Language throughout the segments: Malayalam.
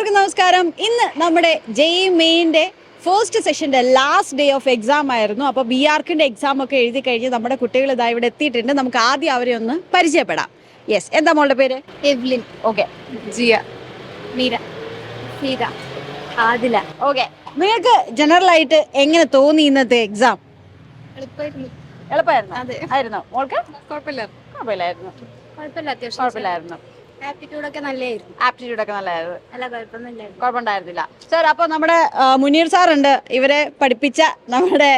എല്ലാവർക്കും നമസ്കാരം. ഇന്ന് നമ്മുടെ JEE മെയിൻ്റെ ഫസ്റ്റ് സെഷൻ്റെ ലാസ്റ്റ് ഡേ ഓഫ് എക്സാം ആയിരുന്നു. അപ്പോൾ BArcന്റെ എക്സാം ഒക്കെ എഴുതി കഴിഞ്ഞ് നമ്മുടെ കുട്ടികൾ ഇതാ ഇവിടെ എത്തിയിട്ടുണ്ട്. നമുക്ക് ആദ്യം അവരെ ഒന്ന് പരിചയപ്പെടാം. യെസ്, എന്താ മോളുടെ പേര്? Evelyn. Okay. Jiya. Meera. Sita. Adila. Okay, നിങ്ങൾക്ക് ജനറൽ ആയിട്ട് എങ്ങനെ തോന്നി ഇന്നത്തെ എക്സാം? എളുപ്പമായിരുന്നു. അതെ. ആയിരുന്നോ മോൾക്ക്? കുഴപ്പമില്ലായിരുന്നു. കുഴപ്പമില്ലായിരുന്നു. ആപ്റ്റിറ്റ്യൂഡൊക്കെ നല്ലതായിരുന്നു. ആപ്റ്റിറ്റ്യൂഡൊക്കെ നല്ലതായിരുന്നു. അല്ല കുഴപ്പമൊന്നുമില്ലായിരുന്നു. കുഴപ്പമുണ്ടായിരുന്നില്ല. സാർ, അപ്പോൾ നമ്മുടെ മുനീർ സാറുണ്ട്, ഇവരെ പഠിപ്പിച്ച നമ്മുടെ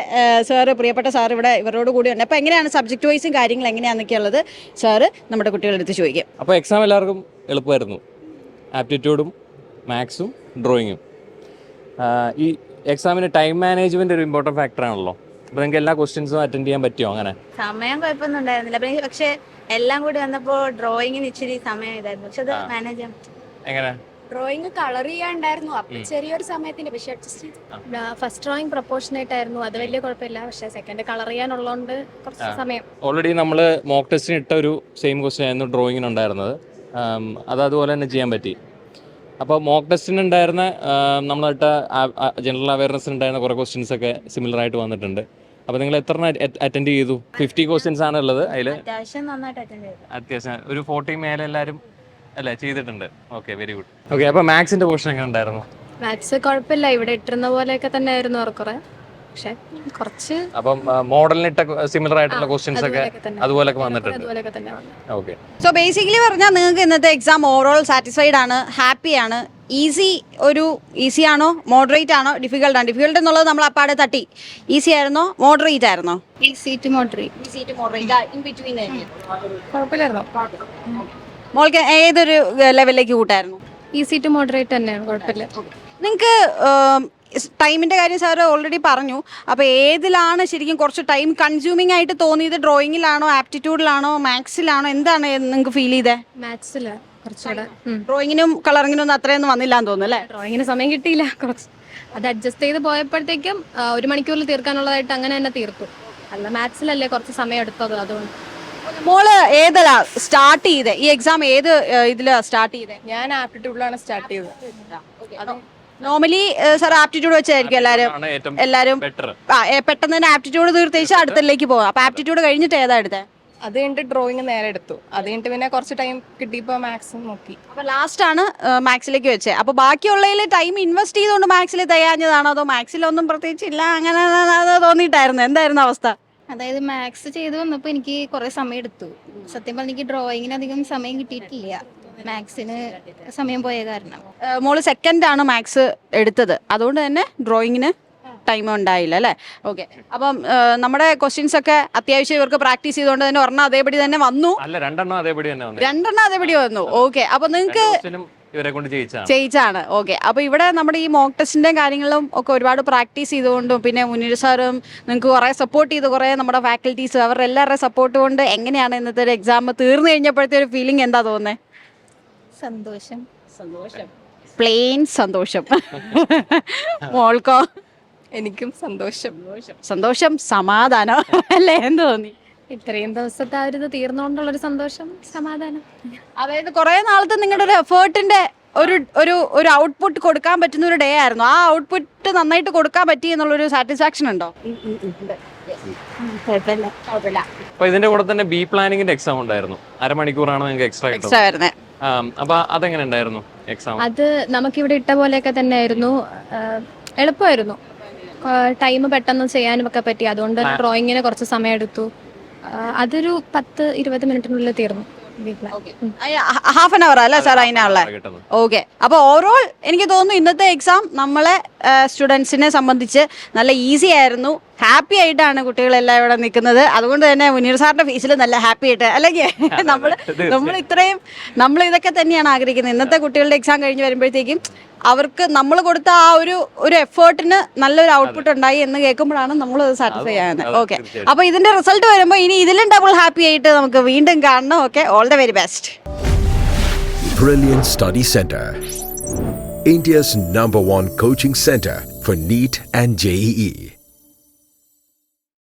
സാറ്, പ്രിയപ്പെട്ട സാർ ഇവിടെ ഇവരോട് കൂടി ഉണ്ട്. അപ്പോൾ എങ്ങനെയാണ് സബ്ജക്ട് വൈസും കാര്യങ്ങൾ എങ്ങനെയാണെന്നൊക്കെ ഉള്ളത് സാറ് നമ്മുടെ കുട്ടികളുടെ അടുത്ത് ചോദിക്കും. അപ്പോൾ എക്സാം എല്ലാവർക്കും എളുപ്പമായിരുന്നു. ആപ്റ്റിറ്റ്യൂഡും മാത്സും ഡ്രോയിങ്ങും. ഈ എക്സാമിന് ടൈം മാനേജ്മെൻറ്റ് ഒരു ഇമ്പോർട്ടൻറ്റ് ഫാക്ടറാണല്ലോ. അപ്പോൾ നിങ്ങൾക്ക് എല്ലാ ക്വസ്റ്റ്യൻസും അറ്റൻഡ് ചെയ്യാൻ പറ്റുമോ? അങ്ങനെ സമയം കുഴപ്പമൊന്നും ഉണ്ടായിരുന്നില്ല. പക്ഷെ എല്ലാം കൂടി വന്നപ്പോൾ ഡ്രോയിങ്ങിന് ഇച്ചിരി സമയം ഇതായിരുന്നു. പക്ഷെ അത് മാനേജ് ചെയ്യാൻ എങ്ങനെ? ഡ്രോയിങ് കളർ ചെയ്യാണ്ടായിരുന്നു. അപ്പൊ ചെറിയൊരു സമയത്തിന്റെ പക്ഷെ അഡ്ജസ്റ്റ് ഫസ്റ്റ് ഡ്രോയിങ് പ്രൊപ്പോർഷനേറ്റ് ആയിരുന്നു. അത് വലിയ കുഴപ്പമില്ല. പക്ഷെ സെക്കൻഡ് കളർ ചെയ്യാനുള്ളതുകൊണ്ട് കുറച്ച് സമയം. ഓൾറെഡി നമ്മൾ മോക്ക് ടെസ്റ്റിന് ഇട്ട ഒരു സെയിം ക്വസ്റ്റ്യൻ ആയിരുന്നു ഡ്രോയിങ്ങിനുണ്ടായിരുന്നത്. അത് അതുപോലെ തന്നെ ചെയ്യാൻ പറ്റി. അപ്പോൾ മോക്ക് ടെസ്റ്റിനുണ്ടായിരുന്ന നമ്മളിട്ട ജനറൽ അവയർനെസ്സിനുണ്ടായിരുന്ന കുറേ ക്വസ്റ്റ്യൻസൊക്കെ സിമിലറായിട്ട് വന്നിട്ടുണ്ട്. അപ്പോൾ നിങ്ങൾ എത്ര അറ്റൻഡ് ചെയ്തു? 50 ക്വസ്റ്റ്യൻസ് ആണ് ഉള്ളത്. അതിൽ അത്യാവശ്യം നന്നായിട്ട് അറ്റൻഡ് ചെയ്തു. അത്യാവശ്യം ഒരു 40 മേലെ എല്ലാവരും അല്ലേ ചെയ്തിട്ടുണ്ട്. Okay, very good. ഓക്കെ, അപ്പോൾ മാത്സിൻ്റെ പോർഷൻ എങ്ങനെ ഉണ്ടായിരുന്നു? മാത്സ് കുഴപ്പമില്ല. ഇവിടെ ഇട്ടിരുന്ന പോലെയൊക്കെ തന്നെ ആയിരുന്നു ഏറെക്കുറെ. പക്ഷെ കുറച്ച് അപ്പം മോഡലിനിട്ട സിമിലർ ആയിട്ടുള്ള ക്വസ്റ്റ്യൻസ് ഒക്കെ അതുപോലൊക്കെ വന്നിട്ടുണ്ട്. അതുപോലെയൊക്കെ തന്നെ വന്നു. ഓക്കെ. സോ ബേസിക്കലി പറഞ്ഞാൽ നിങ്ങൾക്ക് ഇന്നത്തെ എക്സാം ഓവറോൾ സാറ്റിസ്ഫൈഡ് ആണ്, ഹാപ്പിയാണ്. ഈസി ആണോ, മോഡറേറ്റ് ആണോ, ഡിഫിക്കൽട്ട് ആണോ? ഡിഫിക്കൽട്ട് എന്നുള്ളത് നമ്മൾ അപ്പാടെ തട്ടി. ഈസി ആയിരുന്നോ, മോഡറേറ്റ് ആയിരുന്നോ? Easy to moderate. കുഴപ്പമില്ലായിരുന്നു. മോൾക്ക് ഏതൊരു ലെവലിലേക്ക് കൂട്ടായിരുന്നു? ഈസി ടു മോഡറേറ്റ് തന്നെയാണ്. കുഴപ്പമില്ല. നിങ്ങൾക്ക് ടൈമിൻ്റെ കാര്യം സാറ് ഓൾറെഡി പറഞ്ഞു. അപ്പോൾ ഏതിലാണ് ശരിക്കും കുറച്ച് ടൈം കൺസ്യൂമിങ് ആയിട്ട് തോന്നിയത്? ഡ്രോയിങ്ങിലാണോ, ആപ്റ്റിറ്റ്യൂഡിലാണോ, മാത്സിലാണോ? എന്താണ് നിങ്ങൾക്ക് ഫീൽ ചെയ്തത്? മാത്സില് കുറച്ചുകൂടെ. ഡ്രോയിങ്ങിനും കളറിങ്ങിനും ഒന്നും അത്രയൊന്നും വന്നില്ലാന്ന് തോന്നുന്നു അല്ലേ? ഡ്രോയിങ്ങിന് സമയം കിട്ടിയില്ല. കുറച്ച് അത് അഡ്ജസ്റ്റ് ചെയ്ത് പോയപ്പോഴത്തേക്കും 1 മണിക്കൂറിൽ തീർക്കാനുള്ളതായിട്ട് അങ്ങനെ തന്നെ തീർത്തു. അല്ല മാത്സിലല്ലേ കുറച്ച് സമയം എടുത്തത്, അതുകൊണ്ട്. മോള് ഏതല്ല സ്റ്റാർട്ട് ചെയ്തേ? ഈ എക്സാം ഏത് ഇതിലാ സ്റ്റാർട്ട് ചെയ്തേ? ഞാൻ ആപ്റ്റിറ്റ്യൂഡിലാണ് സ്റ്റാർട്ട് ചെയ്തത്. നോർമലി സാർ ആപ്റ്റിറ്റ്യൂഡ് വെച്ചായിരിക്കും എല്ലാവരും പെട്ടെന്ന് തന്നെ ആപ്റ്റിറ്റ്യൂഡ് തീർത്തേച്ച് അടുത്തതിലേക്ക് പോകാം. അപ്പൊ ആപ്റ്റിറ്റ്യൂഡ് കഴിഞ്ഞിട്ട് ഏതാ എടുത്തേ? അത് കഴിഞ്ഞിട്ട് ഡ്രോയിങ് നേരെ എടുത്തു. അത് കഴിഞ്ഞിട്ട് പിന്നെ കുറച്ച് ടൈം കിട്ടിയപ്പോൾ മാത്സ് നോക്കി. അപ്പൊ ലാസ്റ്റ് ആണ് മാത്സിലേക്ക് വെച്ചത്. അപ്പൊ ബാക്കിയുള്ളതിൽ ടൈം ഇൻവെസ്റ്റ് ചെയ്തുകൊണ്ട് മാത്സിൽ തയ്യാഞ്ഞതാണോ, അതോ മാത്സിലൊന്നും പ്രത്യേകിച്ച് ഇല്ല അങ്ങനെ തോന്നിയിട്ടായിരുന്നു? എന്തായിരുന്നു അവസ്ഥ? അതായത് മാത്സ് ചെയ്ത് വന്നപ്പോൾ എനിക്ക് കുറെ സമയം എടുത്തു. സത്യം പറഞ്ഞ എനിക്ക് ഡ്രോയിങ്ങിന് അധികം സമയം കിട്ടിയിട്ടില്ല, മാത്സിന് സമയം പോയ കാരണം. മോള് സെക്കൻഡ് ആണ് മാത്സ് എടുത്തത്, അതുകൊണ്ട് തന്നെ ഡ്രോയിങ്ങിന് ടൈം ഉണ്ടായില്ല അല്ലേ? ഓക്കെ. അപ്പം നമ്മുടെ ക്വസ്റ്റ്യൻസ് ഒക്കെ അത്യാവശ്യം ഇവർക്ക് പ്രാക്ടീസ് ചെയ്തുകൊണ്ട് തന്നെ ഒരെണ്ണം അതേപടി തന്നെ വന്നു. രണ്ടെണ്ണം അതേപടി വന്നു. ഓക്കെ. അപ്പൊ നിങ്ങൾക്ക് ജയിച്ചാണ്. ഓക്കെ. അപ്പൊ ഇവിടെ നമ്മുടെ ഈ മോക്ക് ടെസ്റ്റിന്റെ കാര്യങ്ങളും ഒക്കെ ഒരുപാട് പ്രാക്ടീസ് ചെയ്തുകൊണ്ടും പിന്നെ മുനീർ സാറും നിങ്ങൾക്ക് കുറെ സപ്പോർട്ട് ചെയ്ത്, കുറെ നമ്മുടെ ഫാക്കൽറ്റീസ്, അവരുടെ എല്ലാവരുടെ സപ്പോർട്ട് കൊണ്ട് എങ്ങനെയാണ് ഇന്നത്തെ ഒരു എക്സാം തീർന്നു കഴിഞ്ഞപ്പോഴത്തെ ഒരു ഫീലിംഗ് എന്താ തോന്നുന്നത്? സന്തോഷം. പ്ലെയിൻ സന്തോഷം. മോൾക്കോ? എനിക്കും സന്തോഷം, സമാധാനം അല്ലേ? എന്ത് തോന്നി? ഇത്രയും ദിവസത്തെ ആ ഒരു തീർന്നുകൊണ്ടുള്ളൊരു സന്തോഷം, സമാധാനം. അതായത് കുറെ നാളത്തെ നിങ്ങളുടെ ഒരു എഫേർട്ടിന്റെ ഒരു ഔട്ട്പുട്ട് കൊടുക്കാൻ പറ്റുന്ന ഒരു ഡേ ആയിരുന്നു. ആ ഔട്ട്പുട്ട് നന്നായിട്ട് കൊടുക്കാൻ പറ്റി എന്നുള്ളൊരു സാറ്റിസ്ഫാക്ഷൻ ഉണ്ടോ? അപ്പൊ ഇതിന്റെ കൂടെ തന്നെ ബി പ്ലാനിങ്ങിന്റെ എക്സാം ഉണ്ടായിരുന്നു. അരമണിക്കൂറാണ് നിങ്ങൾക്ക് എക്സ്ട്രാ വരുന്നത്. അപ്പൊ അതെങ്ങനെ ഉണ്ടായിരുന്നു എക്സാം? അത് നമുക്കിവിടെ ഇട്ട പോലെയൊക്കെ തന്നെ ആയിരുന്നു. എളുപ്പമായിരുന്നു. ടൈം പെട്ടെന്ന് ചെയ്യാനും ഒക്കെ പറ്റി. അതുകൊണ്ട് ഡ്രോയിങ്ങിന് കുറച്ച് സമയം എടുത്തു. അതൊരു 10-20 മിനിറ്റിനുള്ളിൽ തീർന്നു. ഹാഫ് ആൻ അവർ അല്ലേ സാർ അതിനുള്ള? ഓക്കെ. അപ്പോൾ ഓവറോൾ എനിക്ക് തോന്നുന്നു ഇന്നത്തെ എക്സാം നമ്മളെ സ്റ്റുഡൻസിനെ സംബന്ധിച്ച് നല്ല ഈസി ആയിരുന്നു. ഹാപ്പി ആയിട്ടാണ് കുട്ടികളെല്ലാം ഇവിടെ നിൽക്കുന്നത്. അതുകൊണ്ട് തന്നെ മുനീർ സാറിന്റെ ഫേസിൽ നല്ല ഹാപ്പി ആയിട്ട്, അല്ലെങ്കിൽ നമ്മൾ ഇതൊക്കെ തന്നെയാണ് ആഗ്രഹിക്കുന്നത്. ഇന്നത്തെ കുട്ടികളുടെ എക്സാം കഴിഞ്ഞ് വരുമ്പോഴത്തേക്കും അവർക്ക് നമ്മൾ കൊടുത്ത ആ ഒരു എഫേർട്ടിന് നല്ലൊരു ഔട്ട്പുട്ട് ഉണ്ടായി എന്ന് കേൾക്കുമ്പോഴാണ് നമ്മൾ സാറ്റിസ്ഫൈ ആകുന്നത്. ഓക്കെ. അപ്പോൾ ഇതിന്റെ റിസൾട്ട് വരുമ്പോൾ ഇനി ഇതിലും ഡബിൾ ഹാപ്പി ആയിട്ട് നമുക്ക് വീണ്ടും കാണണം. Okay, all the very best. Brilliant Study Center, India's #1 coaching center for NEET and JEE.